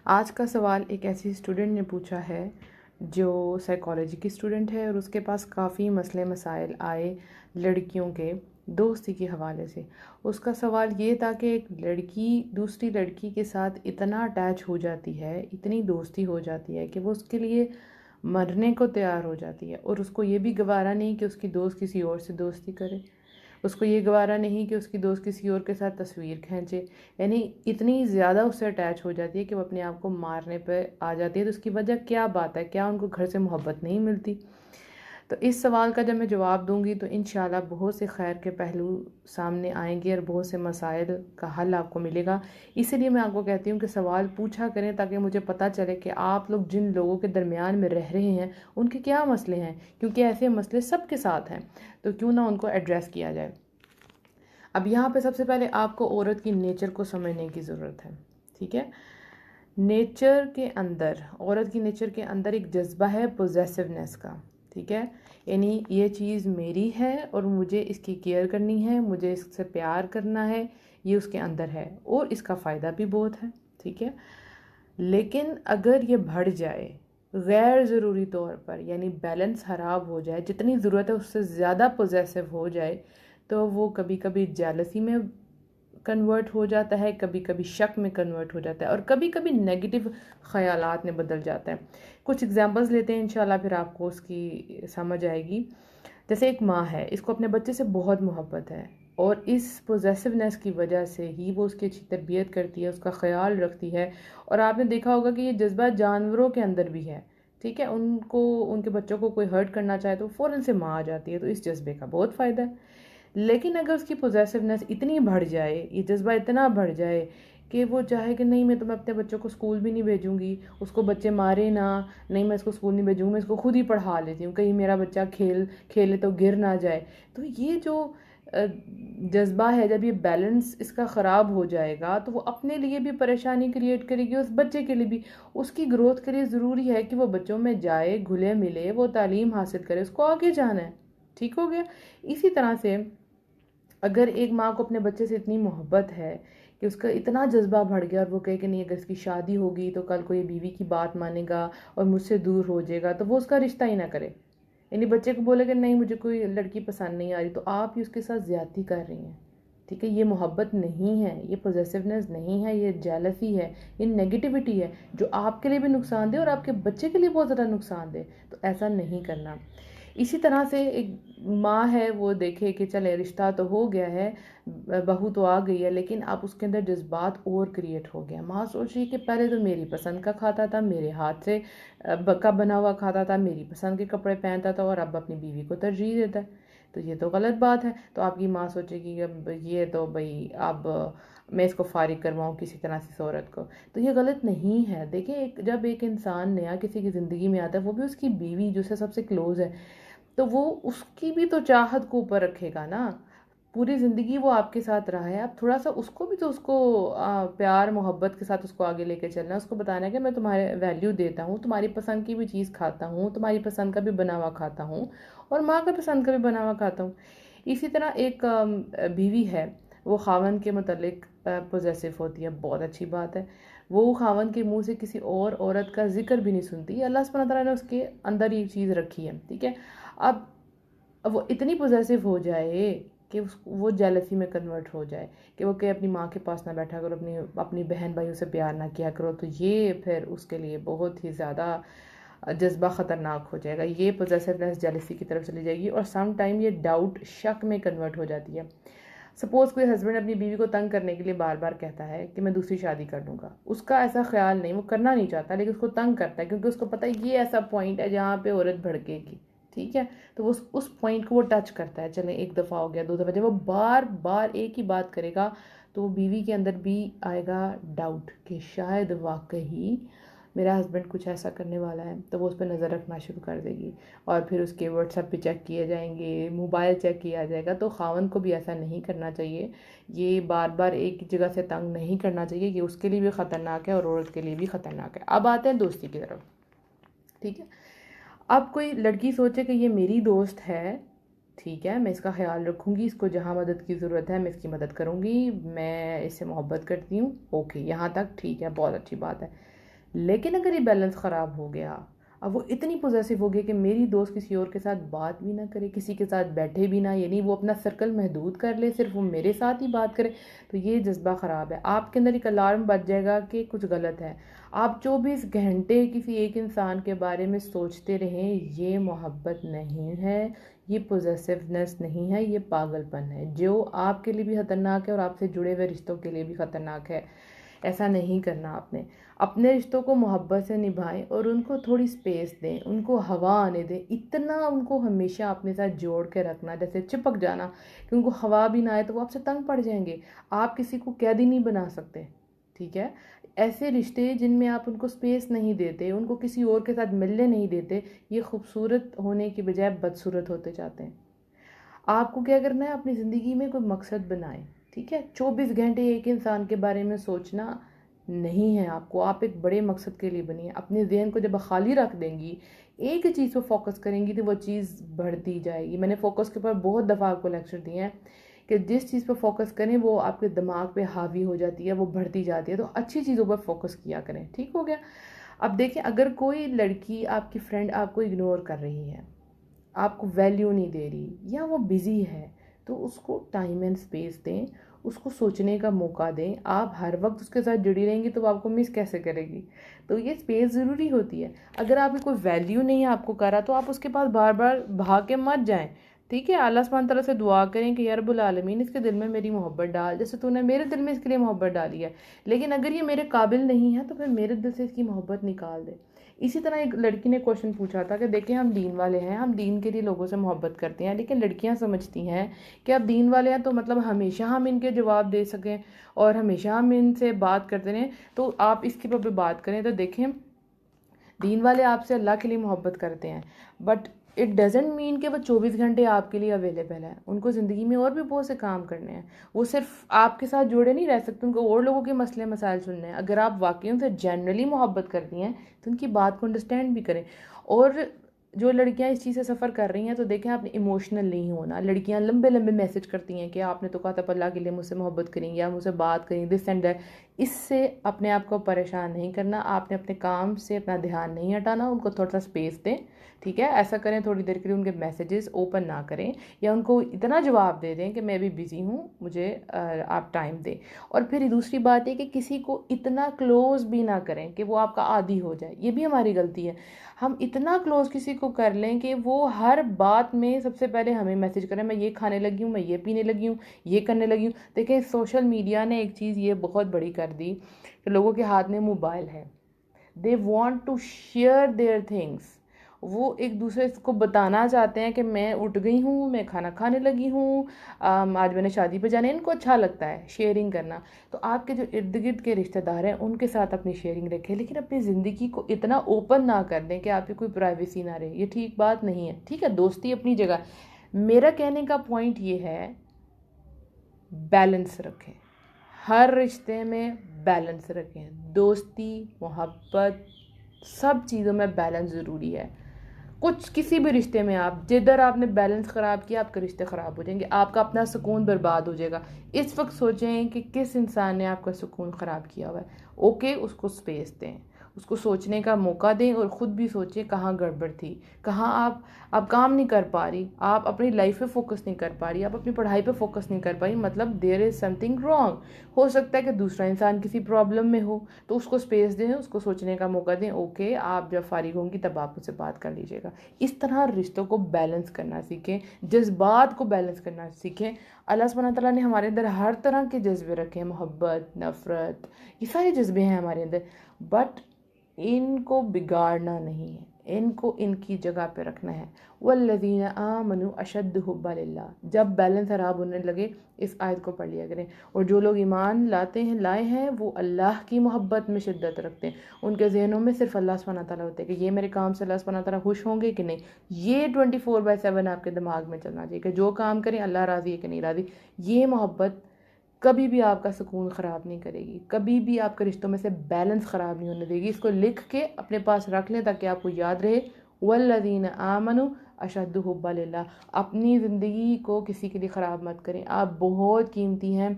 آج کا سوال ایک ایسی اسٹوڈنٹ نے پوچھا ہے جو سائیکالوجی کی اسٹوڈنٹ ہے اور اس کے پاس کافی مسئلے مسائل آئے لڑکیوں کے دوستی کے حوالے سے۔ اس کا سوال یہ تھا کہ ایک لڑکی دوسری لڑکی کے ساتھ اتنا اٹیچ ہو جاتی ہے، اتنی دوستی ہو جاتی ہے کہ وہ اس کے لیے مرنے کو تیار ہو جاتی ہے، اور اس کو یہ بھی گوارا نہیں کہ اس کی دوست کسی اور سے دوستی کرے، اس کو یہ گوارا نہیں کہ اس کی دوست کسی اور کے ساتھ تصویر کھینچے، یعنی اتنی زیادہ اس سے اٹیچ ہو جاتی ہے کہ وہ اپنے آپ کو مارنے پہ آ جاتی ہے۔ تو اس کی وجہ کیا بات ہے؟ کیا ان کو گھر سے محبت نہیں ملتی؟ تو اس سوال کا جب میں جواب دوں گی تو انشاءاللہ بہت سے خیر کے پہلو سامنے آئیں گے اور بہت سے مسائل کا حل آپ کو ملے گا۔ اسی لیے میں آپ کو کہتی ہوں کہ سوال پوچھا کریں تاکہ مجھے پتہ چلے کہ آپ لوگ جن لوگوں کے درمیان میں رہ رہے ہیں ان کے کیا مسئلے ہیں، کیونکہ ایسے مسئلے سب کے ساتھ ہیں، تو کیوں نہ ان کو ایڈریس کیا جائے۔ اب یہاں پہ سب سے پہلے آپ کو عورت کی نیچر کو سمجھنے کی ضرورت ہے، ٹھیک ہے؟ نیچر کے اندر، عورت کی نیچر کے اندر ایک جذبہ ہے پوزیسونیس کا، ٹھیک ہے؟ یعنی یہ چیز میری ہے اور مجھے اس کی کیئر کرنی ہے، مجھے اس سے پیار کرنا ہے، یہ اس کے اندر ہے اور اس کا فائدہ بھی بہت ہے، ٹھیک ہے؟ لیکن اگر یہ بڑھ جائے غیر ضروری طور پر، یعنی بیلنس خراب ہو جائے، جتنی ضرورت ہے اس سے زیادہ پوزیسو ہو جائے، تو وہ کبھی کبھی جیلسی میں کنورٹ ہو جاتا ہے، کبھی کبھی شک میں کنورٹ ہو جاتا ہے، اور کبھی کبھی نیگیٹو خیالات میں بدل جاتا ہے۔ کچھ ایگزامپلز لیتے ہیں، انشاءاللہ پھر آپ کو اس کی سمجھ آئے گی۔ جیسے ایک ماں ہے، اس کو اپنے بچے سے بہت محبت ہے، اور اس پوزیسونیس کی وجہ سے ہی وہ اس کی اچھی تربیت کرتی ہے، اس کا خیال رکھتی ہے، اور آپ نے دیکھا ہوگا کہ یہ جذبہ جانوروں کے اندر بھی ہے، ٹھیک ہے؟ ان کو، ان کے بچوں کو کوئی ہرٹ کرنا چاہے تو فوراً سے ماں آ جاتی ہے، تو اس جذبے کا بہت فائدہ ہے۔ لیکن اگر اس کی پوزیسونیس اتنی بڑھ جائے، یہ جذبہ اتنا بڑھ جائے کہ وہ چاہے کہ نہیں میں تو میں اپنے بچوں کو اسکول بھی نہیں بھیجوں گی، اس کو بچے مارے نہ، نہیں میں اس کو اسکول نہیں بھیجوں گی، میں اس کو خود ہی پڑھا لیتی ہوں، کہیں میرا بچہ کھیلے تو گر نہ جائے، تو یہ جو جذبہ ہے، جب یہ بیلنس اس کا خراب ہو جائے گا تو وہ اپنے لیے بھی پریشانی کریٹ کرے گی، اس بچے کے لیے بھی۔ اس کی گروتھ کے لیے ضروری ہے کہ وہ بچوں میں جائے، گھلے ملے، وہ تعلیم حاصل کرے، اس کو آگے جانا ہے، ٹھیک ہو گیا؟ اسی طرح سے اگر ایک ماں کو اپنے بچے سے اتنی محبت ہے کہ اس کا اتنا جذبہ بڑھ گیا اور وہ کہے کہ نہیں اگر اس کی شادی ہوگی تو کل کو یہ بیوی کی بات مانے گا اور مجھ سے دور ہو جائے گا، تو وہ اس کا رشتہ ہی نہ کرے، یعنی بچے کو بولے کہ نہیں مجھے کوئی لڑکی پسند نہیں آ رہی، تو آپ ہی اس کے ساتھ زیادتی کر رہی ہیں، ٹھیک ہے؟ یہ محبت نہیں ہے، یہ پوزیسونیس نہیں ہے، یہ جیلسی ہے، یہ نیگیٹیوٹی ہے جو آپ کے لیے بھی نقصان دہ اور آپ کے بچے کے لیے بہت زیادہ نقصان دہ، تو ایسا نہیں کرنا۔ اسی طرح سے ایک ماں ہے، وہ دیکھے کہ چلے رشتہ تو ہو گیا ہے، بہو تو آ گئی ہے، لیکن اب اس کے اندر جذبات اور کریٹ ہو گیا۔ ماں سوچ رہی کہ پہلے تو میری پسند کا کھاتا تھا، میرے ہاتھ سے کا بنا ہوا کھاتا تھا، میری پسند کے کپڑے پہنتا تھا، اور اب اپنی بیوی کو ترجیح دیتا ہے، تو یہ تو غلط بات ہے۔ تو آپ کی ماں سوچے گی اب یہ تو بھئی اب میں اس کو فارغ کرواؤں کسی طرح سے اس عورت کو، تو یہ غلط نہیں ہے۔ دیکھیں جب ایک انسان نیا کسی کی زندگی میں آتا ہے، وہ بھی اس کی بیوی جو سے سب سے کلوز ہے، تو وہ اس کی بھی تو چاہت کو اوپر رکھے گا نا، پوری زندگی وہ آپ کے ساتھ رہا ہے، اب تھوڑا سا اس کو بھی تو اس کو پیار محبت کے ساتھ اس کو آگے لے کے چلنا ہے، اس کو بتانا ہے کہ میں تمہارے ویلیو دیتا ہوں، تمہاری پسند کی بھی چیز کھاتا ہوں، تمہاری پسند کا بھی بنا ہوا کھاتا ہوں، اور ماں کا پسند کا بھی بنا ہوا کھاتا ہوں۔ اسی طرح ایک بیوی ہے، وہ خاوند کے متعلق پوزیسو ہوتی ہے، بہت اچھی بات ہے، وہ خاوند کے منہ سے کسی اور عورت کا ذکر بھی نہیں سنتی، اللہ سبحانہ تعالیٰ نے اس کے اندر یہ چیز رکھی ہے، ٹھیک ہے؟ اب وہ اتنی پوزیسو ہو جائے کہ وہ جیلسی میں کنورٹ ہو جائے، کہ وہ کہ اپنی ماں کے پاس نہ بیٹھا کرو، اپنی بہن بھائیوں سے پیار نہ کیا کرو، تو یہ پھر اس کے لیے بہت ہی زیادہ جذبہ خطرناک ہو جائے گا، یہ پوزیسونیس جیلسی کی طرف چلی جائے گی، اور سم ٹائم یہ ڈاؤٹ شک میں کنورٹ ہو جاتی ہے۔ سپوز کوئی ہسبینڈ اپنی بیوی کو تنگ کرنے کے لیے بار بار کہتا ہے کہ میں دوسری شادی کر لوں گا، اس کا ایسا خیال نہیں، وہ کرنا نہیں چاہتا لیکن اس کو تنگ کرتا ہے، کیونکہ اس کو پتہ ہے یہ ایسا پوائنٹ ہے جہاں پہ عورت بھڑکے گی، ٹھیک ہے؟ تو وہ اس پوائنٹ کو وہ ٹچ کرتا ہے، چلیں ایک دفعہ ہو گیا، دو دفعہ، جب وہ بار بار ایک ہی بات کرے گا تو وہ بیوی کے اندر بھی آئے گا ڈاؤٹ کہ شاید واقعی میرا ہسبینڈ کچھ ایسا کرنے والا ہے، تو وہ اس پہ نظر رکھنا شروع کر دے گی، اور پھر اس کے واٹس ایپ پہ چیک کیے جائیں گے، موبائل چیک کیا جائے گا۔ تو خاوند کو بھی ایسا نہیں کرنا چاہیے، یہ بار بار ایک جگہ سے تنگ نہیں کرنا چاہیے، یہ اس کے لیے بھی خطرناک ہے اور عورت کے لیے بھی خطرناک ہے۔ اب آتے ہیں دوستی کی طرف، ٹھیک ہے؟ اب کوئی لڑکی سوچے کہ یہ میری دوست ہے، ٹھیک ہے، میں اس کا خیال رکھوں گی، اس کو جہاں مدد کی ضرورت ہے میں اس کی مدد کروں گی، میں اس سے محبت کرتی ہوں، اوکے، یہاں تک ٹھیک ہے، بہت اچھی بات ہے۔ لیکن اگر یہ بیلنس خراب ہو گیا، اب وہ اتنی پوزیسو ہو گئی کہ میری دوست کسی اور کے ساتھ بات بھی نہ کرے، کسی کے ساتھ بیٹھے بھی نہ، یعنی وہ اپنا سرکل محدود کر لے، صرف وہ میرے ساتھ ہی بات کرے، تو یہ جذبہ خراب ہے۔ آپ کے اندر ایک الارم بج جائے گا کہ کچھ غلط ہے۔ آپ 24 گھنٹے کسی ایک انسان کے بارے میں سوچتے رہیں، یہ محبت نہیں ہے، یہ پوزیسونیس نہیں ہے، یہ پاگل پن ہے، جو آپ کے لیے بھی خطرناک ہے اور آپ سے جڑے ہوئے رشتوں کے لیے بھی خطرناک ہے۔ ایسا نہیں کرنا آپ نے۔ اپنے رشتوں کو محبت سے نبھائیں اور ان کو تھوڑی سپیس دیں، ان کو ہوا آنے دیں۔ اتنا ان کو ہمیشہ اپنے ساتھ جوڑ کے رکھنا، جیسے چپک جانا کہ ان کو ہوا بھی نہ آئے تو وہ آپ سے تنگ پڑ جائیں گے۔ آپ کسی کو قیدی نہیں بنا سکتے، ٹھیک ہے؟ ایسے رشتے جن میں آپ ان کو سپیس نہیں دیتے، ان کو کسی اور کے ساتھ ملنے نہیں دیتے، یہ خوبصورت ہونے کی بجائے بدصورت ہوتے جاتے ہیں۔ آپ کو کیا کرنا ہے؟ اپنی زندگی میں کوئی مقصد بنائیں، ٹھیک ہے؟ 24 گھنٹے ایک انسان کے بارے میں سوچنا نہیں ہے آپ کو۔ آپ ایک بڑے مقصد کے لیے بنیے۔ اپنے ذہن کو جب خالی رکھ دیں گی، ایک چیز پہ فوکس کریں گی تو وہ چیز بڑھتی جائے گی۔ میں نے فوکس کے اوپر بہت دفعہ آپ کو لیکچر دیے ہیں کہ جس چیز پہ فوکس کریں وہ آپ کے دماغ پہ حاوی ہو جاتی ہے، وہ بڑھتی جاتی ہے۔ تو اچھی چیزوں پر فوکس کیا کریں، ٹھیک ہو گیا؟ اب دیکھیں، اگر کوئی لڑکی، آپ کی فرینڈ آپ کو اگنور کر رہی ہے، آپ کو ویلیو نہیں دے رہی، یا وہ بیزی ہے، تو اس کو ٹائم اینڈ سپیس دیں، اس کو سوچنے کا موقع دیں۔ آپ ہر وقت اس کے ساتھ جڑی رہیں گی تو وہ آپ کو مس کیسے کرے گی؟ تو یہ سپیس ضروری ہوتی ہے۔ اگر آپ کی کوئی ویلیو نہیں ہے آپ کو کرا، تو آپ اس کے پاس بار بار بھاگ کے مت جائیں، ٹھیک ہے؟ اللہ سبحانہ تعالیٰ سے دعا کریں کہ یا رب العالمین اس کے دل میں میری محبت ڈال، جیسے تو نے میرے دل میں اس کے لیے محبت ڈالی ہے، لیکن اگر یہ میرے قابل نہیں ہے تو پھر میرے دل سے اس کی محبت نکال دے۔ اسی طرح ایک لڑکی نے کوشچن پوچھا تھا کہ دیکھیں ہم دین والے ہیں، ہم دین کے لیے لوگوں سے محبت کرتے ہیں، لیکن لڑکیاں سمجھتی ہیں کہ اب دین والے ہیں تو مطلب ہمیشہ ہم ان کے جواب دے سکیں اور ہمیشہ ہم ان سے بات کرتے رہیں۔ تو آپ اس کے اوپر بات کریں تو دیکھیں، دین والے آپ سے اللہ کے لیے محبت کرتے ہیں، بٹ اٹ ڈزنٹ مین کہ وہ 24 گھنٹے آپ کے لیے اویلیبل ہے۔ ان کو زندگی میں اور بھی بہت سے کام کرنے ہیں، وہ صرف آپ کے ساتھ جڑے نہیں رہ سکتے، ان کو اور لوگوں کے مسئلے مسائل سننے ہیں۔ اگر آپ واقعی ان سے جنرلی محبت کرتی ہیں تو ان کی بات کو انڈرسٹینڈ بھی کریں۔ اور جو لڑکیاں اس چیز سے سفر کر رہی ہیں تو دیکھیں، آپ نے ایموشنل نہیں ہونا۔ لڑکیاں لمبے لمبے میسج کرتی ہیں کہ آپ نے تو کہا تھا اللہ کے لیے مجھ سے محبت کریں یا مجھ سے بات کریں، دس اینڈ دیٹ۔ اس سے اپنے آپ کو پریشان نہیں کرنا، آپ نے اپنے کام سے اپنا دھیان نہیں ہٹانا، ان کو تھوڑا سا سپیس دیں، ٹھیک ہے؟ ایسا کریں تھوڑی دیر کے لیے ان کے میسیجز اوپن نہ کریں، یا ان کو اتنا جواب دے دیں کہ میں بھی بزی ہوں، مجھے آپ ٹائم دیں۔ اور پھر دوسری بات یہ کہ کسی کو اتنا کلوز بھی نہ کریں کہ وہ آپ کا عادی ہو جائے، یہ بھی ہماری غلطی ہے۔ ہم اتنا کلوز کسی کو کر لیں کہ وہ ہر بات میں سب سے پہلے ہمیں میسج کریں، میں یہ کھانے لگی ہوں، میں یہ پینے لگی ہوں، یہ کرنے لگی ہوں۔ دیکھیں، سوشل میڈیا نے ایک چیز یہ بہت بڑی کر دی کہ لوگوں کے ہاتھ میں موبائل ہے، they want to share their things. وہ ایک دوسرے کو بتانا چاہتے ہیں کہ میں اٹھ گئی ہوں، میں کھانا کھانے لگی ہوں، آج میں نے شادی پہ جانا ہے۔ ان کو اچھا لگتا ہے شیئرنگ کرنا۔ تو آپ کے جو ارد گرد کے رشتہ دار ہیں ان کے ساتھ اپنی شیئرنگ رکھیں، لیکن اپنی زندگی کو اتنا اوپن نہ کر دیں کہ آپ کی کوئی پرائیویسی نہ رہے۔ یہ ٹھیک بات نہیں ہے، ٹھیک ہے؟ دوستی اپنی جگہ۔ میرا کہنے کا پوائنٹ یہ ہے، بیلنس رکھیں، ہر رشتے میں بیلنس رکھیں۔ دوستی، محبت، سب چیزوں میں بیلنس ضروری ہے۔ کسی بھی رشتے میں آپ جدھر آپ نے بیلنس خراب کیا، آپ کے رشتے خراب ہو جائیں گے، آپ کا اپنا سکون برباد ہو جائے گا۔ اس وقت سوچیں کہ کس انسان نے آپ کا سکون خراب کیا ہوا ہے، اوکے، اس کو سپیس دیں، اس کو سوچنے کا موقع دیں، اور خود بھی سوچیں کہاں گڑبڑ تھی، کہاں آپ کام نہیں کر پا رہی، آپ اپنی لائف پہ فوکس نہیں کر پا رہی، آپ اپنی پڑھائی پہ فوکس نہیں کر پا رہی، مطلب دیر از سم تھنگ رانگ۔ ہو سکتا ہے کہ دوسرا انسان کسی پرابلم میں ہو، تو اس کو سپیس دیں، اس کو سوچنے کا موقع دیں، اوکے، آپ جب فارغ ہوں گی تب آپ اس سے بات کر لیجیے گا۔ اس طرح رشتوں کو بیلنس کرنا سیکھیں، جذبات کو بیلنس کرنا سیکھیں۔ اللہ سبحانہ تعالیٰ نے ہمارے اندر ہر طرح کے جذبے رکھے ہیں، محبت، نفرت، یہ سارے جذبے ہیں ہمارے اندر، بٹ ان کو بگاڑنا نہیں ہے، ان کو ان کی جگہ پہ رکھنا ہے۔ والذین آمنوا اشد حبا للہ۔ جب بیلنس خراب ہونے لگے، اس آیت کو پڑھ لیا کریں۔ اور جو لوگ ایمان لائے ہیں وہ اللہ کی محبت میں شدت رکھتے ہیں، ان کے ذہنوں میں صرف اللہ سبحانہ تعالیٰ ہوتے ہیں کہ یہ میرے کام سے اللہ سبحانہ تعالیٰ خوش ہوں گے کہ نہیں۔ یہ 24/7 آپ کے دماغ میں چلنا چاہیے کہ جو کام کریں اللہ راضی ہے کہ نہیں راضی۔ یہ محبت کبھی بھی آپ کا سکون خراب نہیں کرے گی، کبھی بھی آپ کے رشتوں میں سے بیلنس خراب نہیں ہونے دے گی۔ اس کو لکھ کے اپنے پاس رکھ لیں تاکہ آپ کو یاد رہے، والذین آمنوا اشد حبا للہ۔ اپنی زندگی کو کسی کے لیے خراب مت کریں، آپ بہت قیمتی ہیں،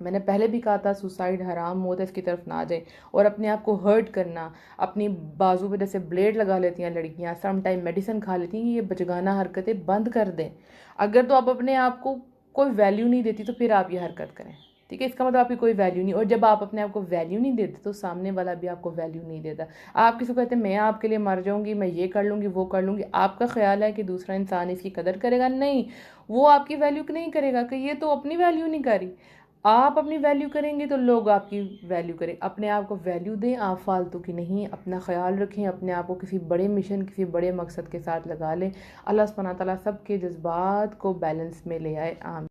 میں نے پہلے بھی کہا تھا سوسائڈ حرام ہوتا ہے، اس کی طرف نہ جائیں، اور اپنے آپ کو ہرٹ کرنا، اپنی بازو پہ جیسے بلیڈ لگا لیتی ہیں لڑکیاں، سم ٹائم میڈیسن کھا لیتی ہیں، یہ بچگانہ حرکتیں بند کر دیں۔ اگر تو آپ اپنے آپ کو کوئی ویلیو نہیں دیتی تو پھر آپ یہ حرکت کریں، ٹھیک ہے؟ اس کا مطلب آپ کی کوئی ویلیو نہیں، اور جب آپ اپنے آپ کو ویلیو نہیں دیتے تو سامنے والا بھی آپ کو ویلیو نہیں دیتا۔ آپ کسی کو کہتے ہیں میں آپ کے لیے مر جاؤں گی، میں یہ کر لوں گی وہ کر لوں گی، آپ کا خیال ہے کہ دوسرا انسان اس کی قدر کرے گا؟ نہیں، وہ آپ کی ویلیو نہیں کرے گا کہ یہ تو اپنی ویلیو نہیں کری۔ آپ اپنی ویلیو کریں گے تو لوگ آپ کی ویلیو کریں۔ اپنے آپ کو ویلیو دیں، آپ فالتو کی نہیں، اپنا خیال رکھیں، اپنے آپ کو کسی بڑے مشن، کسی بڑے مقصد کے ساتھ لگا لیں۔ اللہ سبحانہ تعالیٰ سب کے جذبات کو بیلنس میں لے آئے، آمین۔